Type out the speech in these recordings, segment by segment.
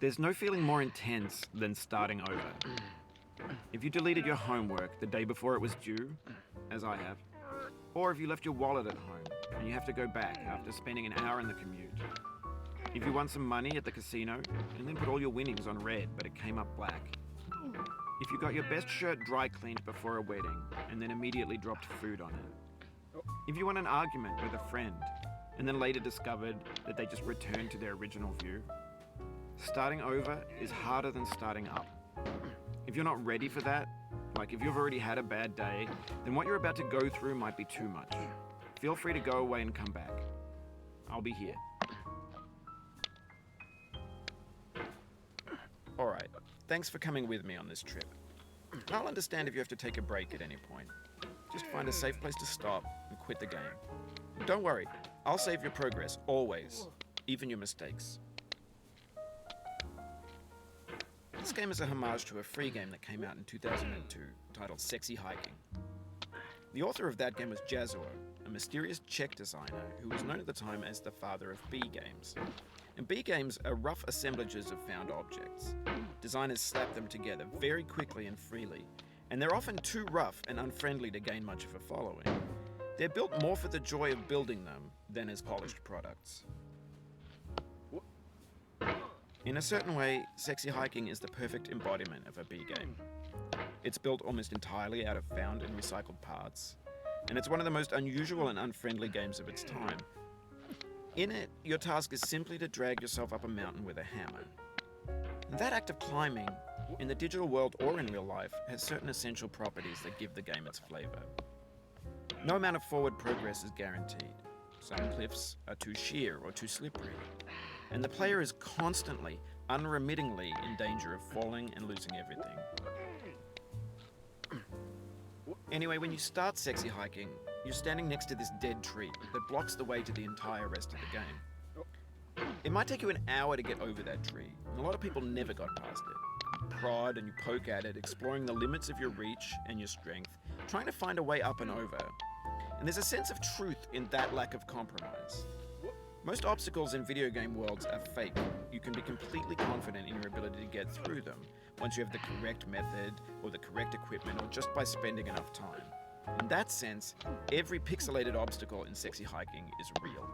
There's no feeling more intense than starting over. If you deleted your homework the day before it was due, as I have, or if you left your wallet at home and you have to go back after spending an hour in the commute. If you won some money at the casino and then put all your winnings on red but it came up black. If you got your best shirt dry cleaned before a wedding and then immediately dropped food on it. If you won an argument with a friend and then later discovered that they just returned to their original view. Starting over is harder than starting up. If you're not ready for that, like if you've already had a bad day, then what you're about to go through might be too much. Feel free to go away and come back. I'll be here. Alright, thanks for coming with me on this trip. I'll understand if you have to take a break at any point. Just find a safe place to stop and quit the game. Don't worry, I'll save your progress, always, even your mistakes. This game is a homage to a free game that came out in 2002, titled Sexy Hiking. The author of that game was Jazuo, a mysterious Czech designer who was known at the time as the father of B games. And B games are rough assemblages of found objects. Designers slap them together very quickly and freely, and they're often too rough and unfriendly to gain much of a following. They're built more for the joy of building them than as polished products. In a certain way, Sexy Hiking is the perfect embodiment of a B game. It's built almost entirely out of found and recycled parts, and it's one of the most unusual and unfriendly games of its time. In it, your task is simply to drag yourself up a mountain with a hammer. And that act of climbing, in the digital world or in real life, has certain essential properties that give the game its flavor. No amount of forward progress is guaranteed. Some cliffs are too sheer or too slippery, and the player is constantly, unremittingly in danger of falling and losing everything. Anyway, when you start Sexy Hiking, you're standing next to this dead tree that blocks the way to the entire rest of the game. It might take you an hour to get over that tree, and a lot of people never got past it. You prod and you poke at it, exploring the limits of your reach and your strength, trying to find a way up and over. And there's a sense of truth in that lack of compromise. Most obstacles in video game worlds are fake. You can be completely confident in your ability to get through them once you have the correct method or the correct equipment or just by spending enough time. In that sense, every pixelated obstacle in Sexy Hiking is real.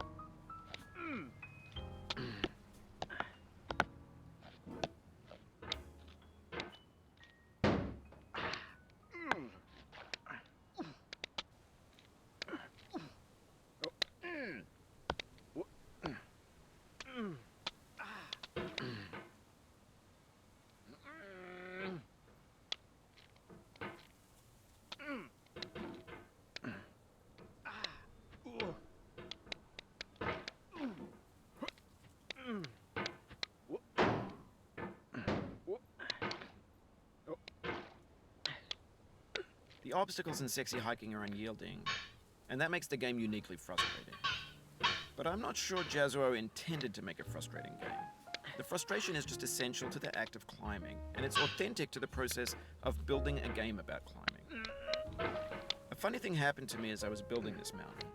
The obstacles in Sexy Hiking are unyielding, and that makes the game uniquely frustrating. But I'm not sure Jazuo intended to make a frustrating game. The frustration is just essential to the act of climbing, and it's authentic to the process of building a game about climbing. A funny thing happened to me as I was building this mountain.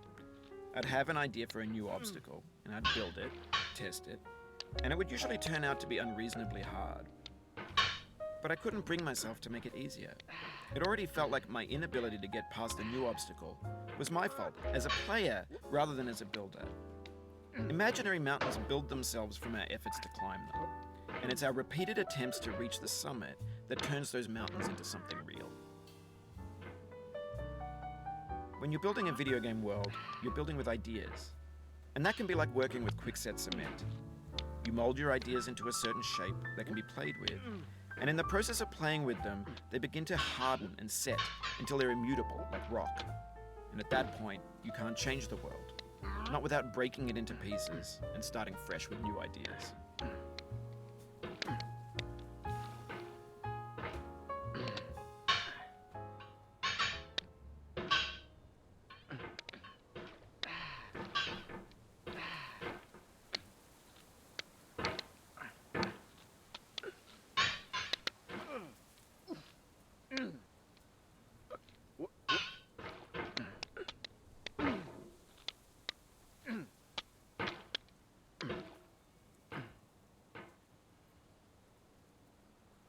I'd have an idea for a new obstacle, and I'd build it, test it, and it would usually turn out to be unreasonably hard. But I couldn't bring myself to make it easier. It already felt like my inability to get past a new obstacle was my fault as a player rather than as a builder. Imaginary mountains build themselves from our efforts to climb them, and it's our repeated attempts to reach the summit that turns those mountains into something real. When you're building a video game world, you're building with ideas. And that can be like working with quickset cement. You mold your ideas into a certain shape that can be played with, and in the process of playing with them, they begin to harden and set until they're immutable, like rock. And at that point, you can't change the world, not without breaking it into pieces and starting fresh with new ideas.